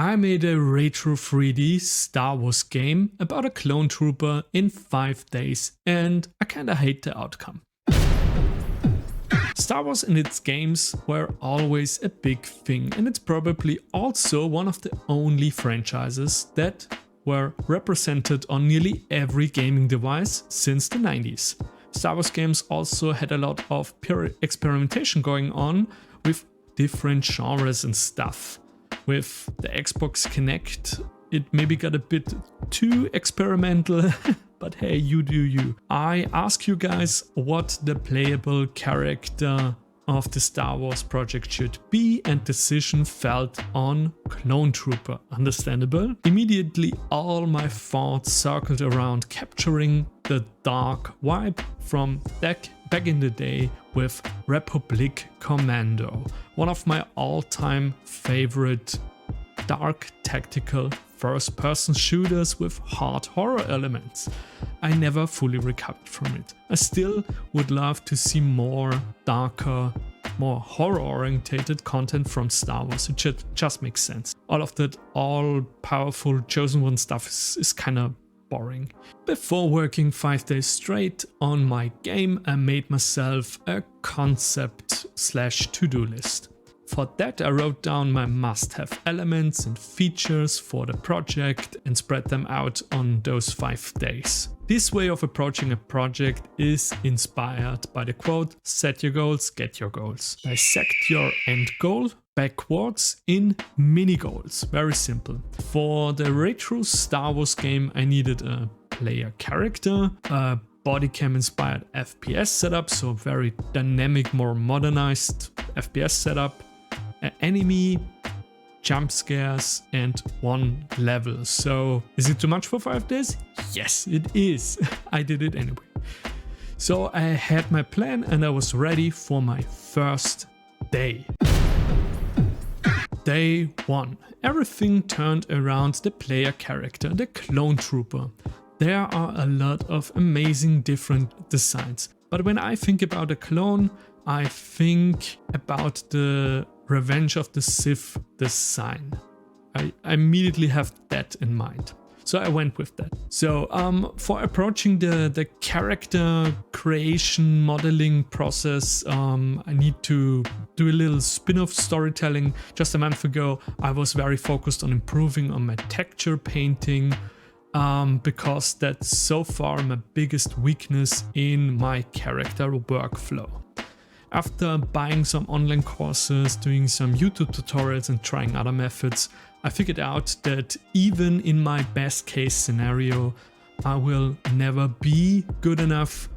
I made a retro 3D Star Wars game about a clone trooper in 5 days, and I kinda hate the outcome. Star Wars and its games were always a big thing, and it's probably also one of the only franchises that were represented on nearly every gaming device since the 90s. Star Wars games also had a lot of pure experimentation going on with different genres and stuff. With the Xbox Kinect, it maybe got a bit too experimental, but hey, you do you. I ask you guys what the playable character of the Star Wars project should be, and decision fell on Clone Trooper. Understandable? Immediately all my thoughts circled around capturing the dark vibe from back in the day with Republic Commando, one of my all-time favorite dark tactical first-person shooters with hard horror elements. I never fully recovered from it. I still would love to see more darker, more horror-orientated content from Star Wars. It just makes sense. All of that all-powerful Chosen One stuff is kind of boring. Before working 5 days straight on my game, I made myself a concept/to-do list. For that, I wrote down my must-have elements and features for the project and spread them out on those 5 days. This way of approaching a project is inspired by the quote, "Set your goals, get your goals." Dissect your end goal backwards in mini goals. Very simple. For the retro Star Wars game, I needed a player character, a bodycam inspired FPS setup, so very dynamic, more modernized FPS setup, an enemy, jump scares, and 1 level. So is it too much for 5 days? Yes, it is. I did it anyway. So I had my plan and I was ready for my first day. Day 1. Everything turned around the player character, the Clone Trooper. There are a lot of amazing different designs. But when I think about a clone, I think about the Revenge of the Sith design. I immediately have that in mind. So I went with that. So for approaching the character creation modeling process, I need to do a little spin-off storytelling. Just a month ago, I was very focused on improving on my texture painting, because that's so far my biggest weakness in my character workflow. After buying some online courses, doing some YouTube tutorials and trying other methods, I figured out that even in my best case scenario, I will never be good enough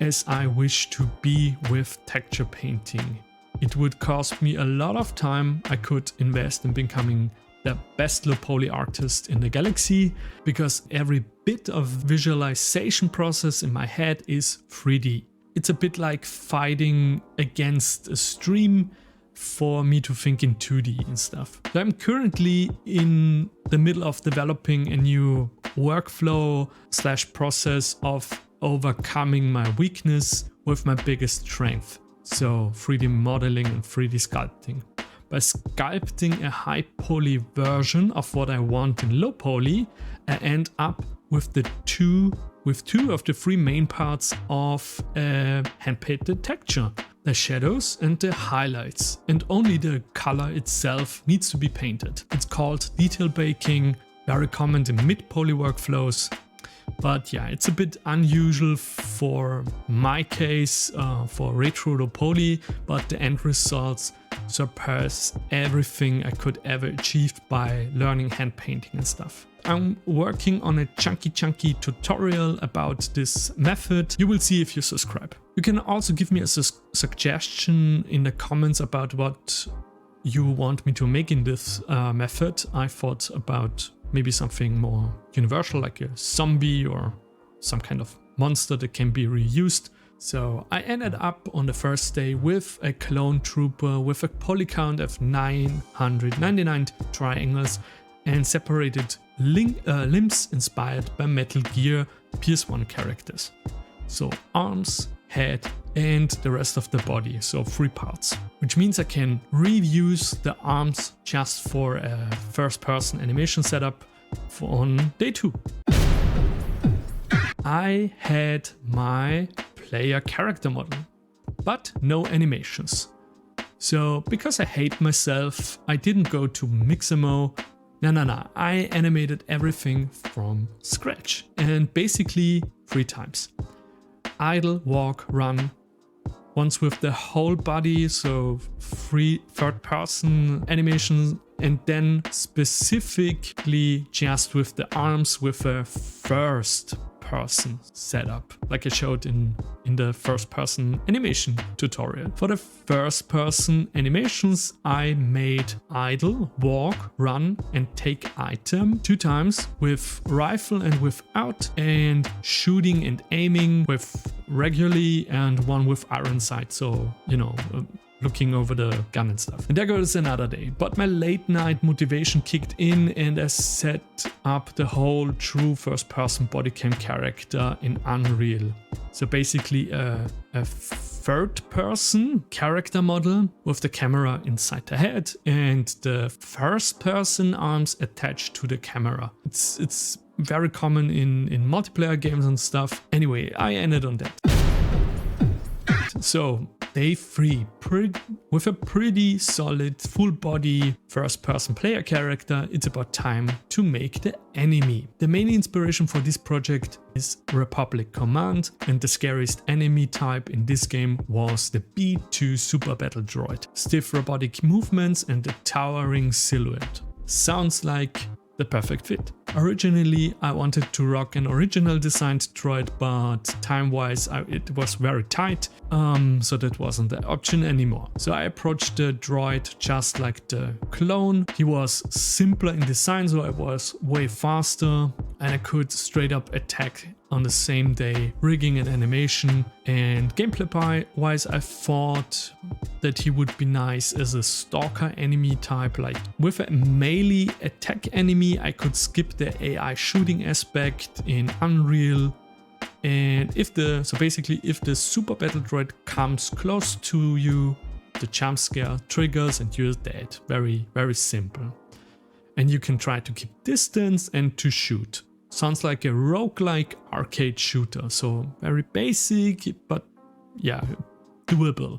as I wish to be with texture painting. It would cost me a lot of time I could invest in becoming the best low poly artist in the galaxy, because every bit of visualization process in my head is 3D. It's a bit like fighting against a stream for me to think in 2D and stuff. So I'm currently in the middle of developing a new workflow/process of overcoming my weakness with my biggest strength. So 3D modeling and 3D sculpting. By sculpting a high poly version of what I want in low poly, I end up with two of the 3 main parts of a hand-painted texture, the shadows and the highlights, and only the color itself needs to be painted. It's called detail baking, very common in mid-poly workflows, but yeah, it's a bit unusual for my case, for retro low poly, but the end results surpass everything I could ever achieve by learning hand painting and stuff. I'm working on a chunky tutorial about this method. You will see if you subscribe. You can also give me a suggestion in the comments about what you want me to make in this method. I thought about maybe something more universal, like a zombie or some kind of monster that can be reused. So I ended up on the first day with a clone trooper with a poly count of 999 triangles and separated limbs inspired by Metal Gear PS1 characters. So arms, head, and the rest of the body, so 3 parts. Which means I can reuse the arms just for a first-person animation setup on day 2. I had my player character model, but no animations. So because I hate myself, I didn't go to Mixamo. No. I animated everything from scratch, and basically 3 times. Idle, walk, run. Once with the whole body, so 3 third-person animations, and then specifically just with the arms with a first-person setup, like I showed in the first-person animation tutorial. For the first-person animations, I made idle, walk, run, and take item 2 times with rifle and without, and shooting and aiming with regularly, and 1 with iron sight, so looking over the gun and stuff. And there goes another day. But my late night motivation kicked in, and I set up the whole true first-person bodycam character in Unreal. So basically a third-person character model with the camera inside the head and the first-person arms attached to the camera. It's very common in multiplayer games and stuff. Anyway, I ended on that. So day 3, with a pretty solid full body first person player character, it's about time to make the enemy. The main inspiration for this project is Republic Command, and the scariest enemy type in this game was the B2 super battle droid. Stiff robotic movements and a towering silhouette. Sounds like the perfect fit. Originally, I wanted to rock an original designed droid, but time-wise it was very tight, so that wasn't the option anymore. So I approached the droid just like the clone. He was simpler in design, so I was way faster, and I could straight up attack on the same day, rigging an animation. And gameplay wise, I thought that he would be nice as a stalker enemy type. Like with a melee attack enemy, I could skip the AI shooting aspect in Unreal. And if the super battle droid comes close to you, the jump scare triggers and you're dead. Very, very simple. And you can try to keep distance and to shoot. Sounds like a roguelike arcade shooter, so very basic, but yeah, doable.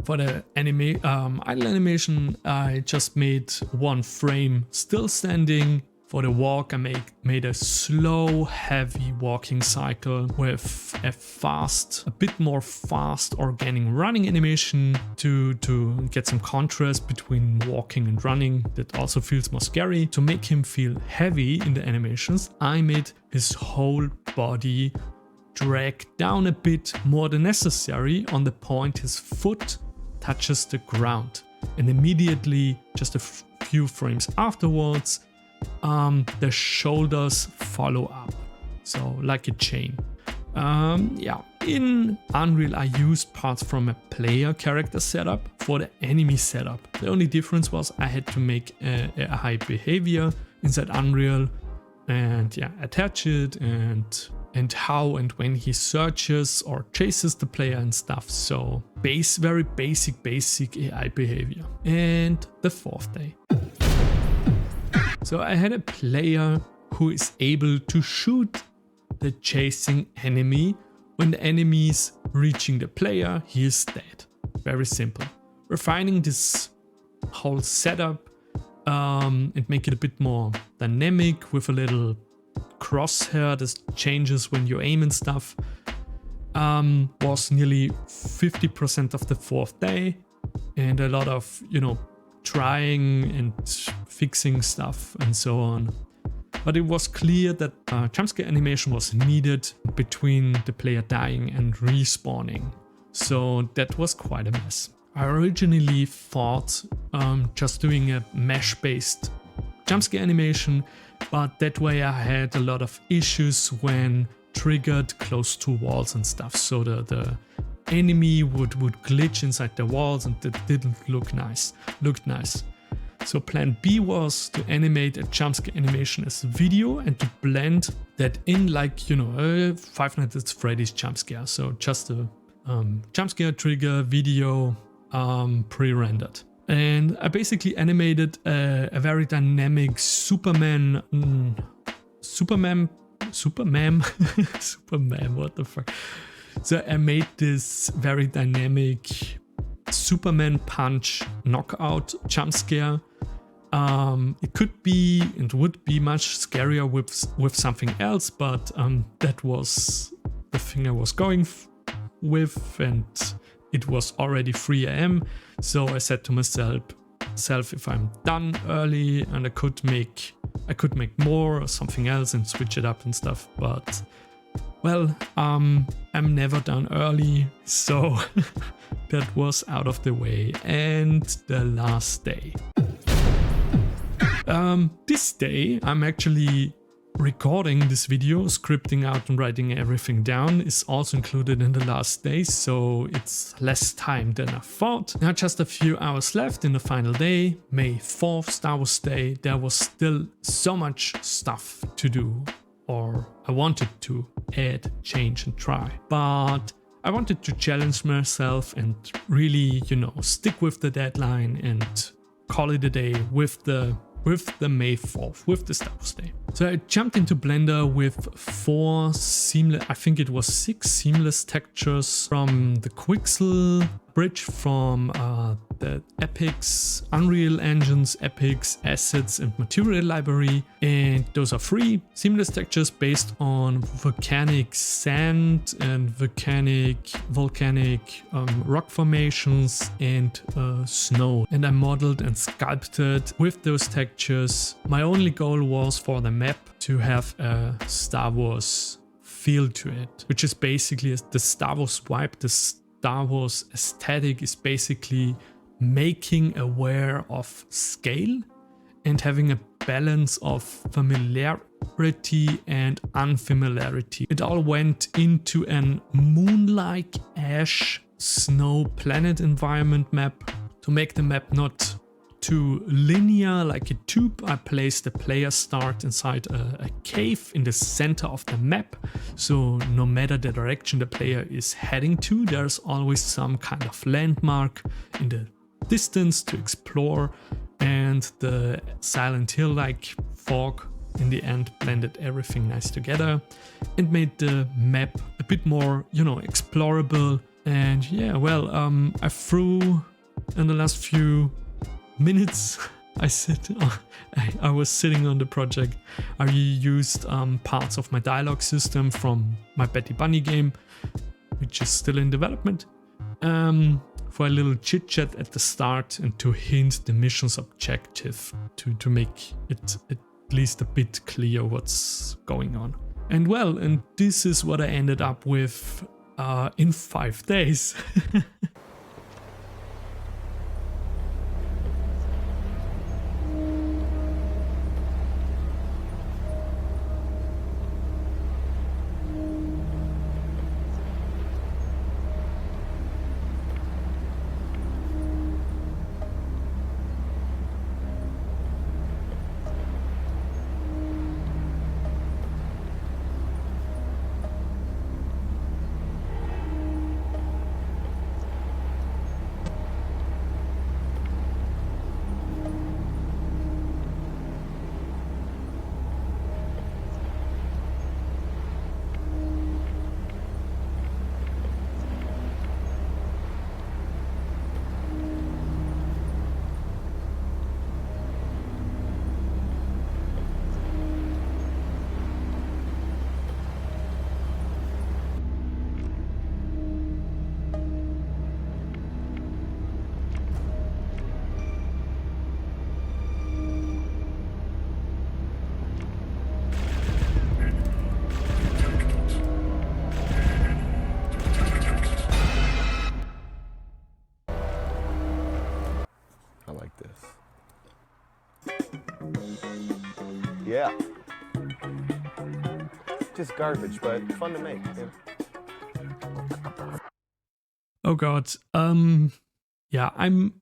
For the idle animation, I just made 1 frame still standing. For the walk, I made a slow, heavy walking cycle with a bit more fast organic running animation to get some contrast between walking and running that also feels more scary. To make him feel heavy in the animations, I made his whole body drag down a bit more than necessary on the point his foot touches the ground. And immediately, just a few frames afterwards, the shoulders follow up, so like a chain. In Unreal I used parts from a player character setup for the enemy setup. The only difference was I had to make a high behavior inside Unreal and attach it and how and when he searches or chases the player and stuff. So very basic AI behavior. And the 4th day. So I had a player who is able to shoot the chasing enemy. When the enemy is reaching the player, he is dead. Very simple. Refining this whole setup and make it a bit more dynamic with a little crosshair that changes when you aim and stuff was nearly 50% of the 4th day, and a lot of trying and fixing stuff and so on. But it was clear that jumpscare animation was needed between the player dying and respawning. So that was quite a mess. I originally thought just doing a mesh-based jumpscare animation, but that way I had a lot of issues when triggered close to walls and stuff. So the enemy would glitch inside the walls, and that didn't look nice. Looked nice. So plan B was to animate a jumpscare animation as a video and to blend that in like, a Five Nights at Freddy's jumpscare. So just a jump scare trigger video pre-rendered. And I basically animated a very dynamic Superman, Superman, what the fuck. So I made this very dynamic Superman punch knockout jump scare. It could be and would be much scarier with something else, but that was the thing I was going with, and it was already 3 AM. So I said to myself, if I'm done early and I could make more or something else and switch it up and stuff, but well, I'm never done early, so that was out of the way. And the last day. This day I'm actually recording this video, scripting out and writing everything down is also included in the last day, so it's less time than I thought. Now just a few hours left in the final day, May 4th, Star Wars Day. There was still so much stuff to do, or I wanted to add, change and try, but I wanted to challenge myself and really, you know, stick with the deadline and call it a day with the May 4th, with the Star Wars Day. So I jumped into Blender with 4 seamless, I think it was 6 seamless textures from the Quixel bridge, from the Epic's Unreal Engine's Epic's Assets and Material Library. And those are 3 seamless textures based on volcanic sand and volcanic rock formations and snow. And I modeled and sculpted with those textures. My only goal was for the map to have a Star Wars feel to it, which is basically the Star Wars vibe. The Star Wars aesthetic is basically making aware of scale and having a balance of familiarity and unfamiliarity. It all went into an moon-like ash snow planet environment map. To make the map not too linear like a tube, I placed the player start inside a cave in the center of the map, so no matter the direction the player is heading to, there's always some kind of landmark in the distance to explore, and the Silent Hill like fog in the end blended everything nice together and made the map a bit more, you know, explorable. And yeah, well, I threw in the last few minutes I was sitting on the project. I used parts of my dialogue system from my Betty Bunny game, which is still in development, for a little chit chat at the start and to hint the mission's objective, to make it at least a bit clear what's going on. And well, and this is what I ended up with in 5 days. Yeah. Just garbage, but fun to make. Yeah. Oh god. Yeah, I'm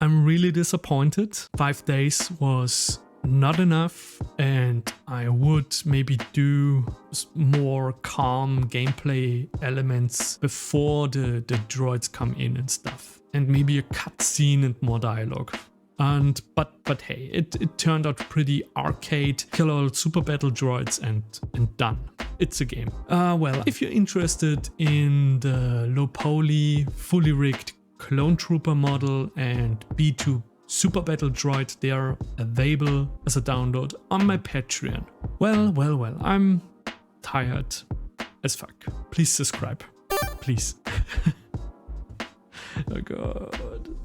really disappointed. 5 days was not enough, and I would maybe do more calm gameplay elements before the droids come in and stuff, and maybe a cutscene and more dialogue. And but hey, it turned out pretty arcade, kill all super battle droids and done. It's a game. Well, if you're interested in the low poly, fully rigged clone trooper model and B2 super battle droid, they are available as a download on my Patreon. Well, I'm tired as fuck. Please subscribe, please. Oh god.